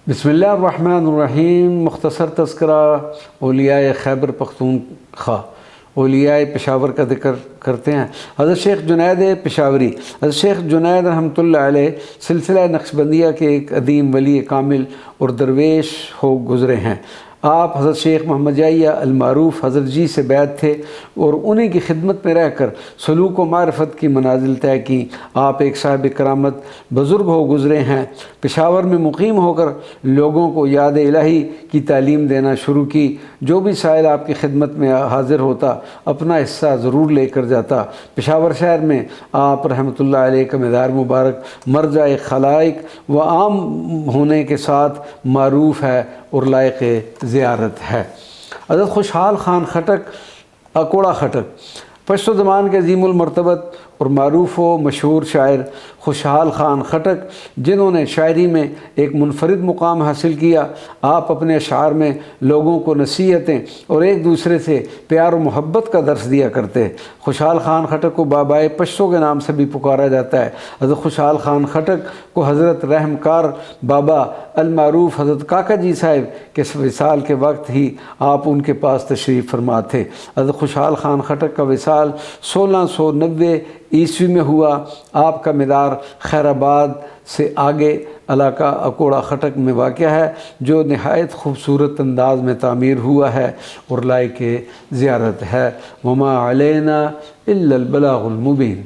बिस्मिल्लाहिर्रहमानिर्रहीम। मुख्तसर तज़किरा औलियाए खैबर पख्तूनख्वा औलियाए पेशावर का ज़िक्र करते हैं। हज़रत शेख जुनैद पेशावरी, हज़रत शेख जुनैद रहमतुल्लाह अलैह सिलसिला नक्शबंदिया के एक अदीम वली कामिल और दरवेश हो गुज़रे हैं। आप हज़रत शेख मोहम्मद याहिया अल-मारूफ़ हज़रत जी से बैत थे और उन्हीं की खिदमत में रहकर सलूक व मारिफत की मनाजिल तय की। आप एक साहिब करामत बुज़ुर्ग हो गुज़रे हैं। पेशावर में मुकीम होकर लोगों को याद इलाही की तालीम देना शुरू की। जो भी साइल आपकी खिदमत में हाज़िर होता अपना हिस्सा ज़रूर लेकर जाता। पेशावर शहर में आप रहमतुल्लाह अलैह का मज़ार मुबारक मरजा खलाइक व आम होने के साथ मारूफ़ है और लायक ज़ियारत है। हज़रत खुशहाल ख़ान खटक अकोड़ा खटक पश्तो ज़मान के अज़ीमुल मर्तबत और मारूफ़ व मशहूर शायर खुशहाल ख़ान खटक, जिन्होंने शायरी में एक मुनफरिद मुकाम हासिल किया। आप अपने अशार में लोगों को नसीहतें और एक दूसरे से प्यार व मोहब्बत का दर्स दिया करते। खुशहाल ख़ान खटक को बाबाए पश्तो के नाम से भी पुकारा जाता है। हज़रत खुशहाल ख़ान खटक को हज़रत रहमकार बाबा अल-मारूफ़ हज़रत काका जी साहिब के विसाल के वक्त ही आप उनके पास तशरीफ़ फरमा थे। हज़रत खुशहाल ख़ान खटक का विसाल 1690 ईस्वी में हुआ। आपका मदार खैराबाद से आगे इलाका अकोड़ा खटक में वाक़ है, जो नहायत खूबसूरत अंदाज में तामीर हुआ है और लायक ज़ियारत है। वमा अलैना इल्लल बलागुल मुबीन।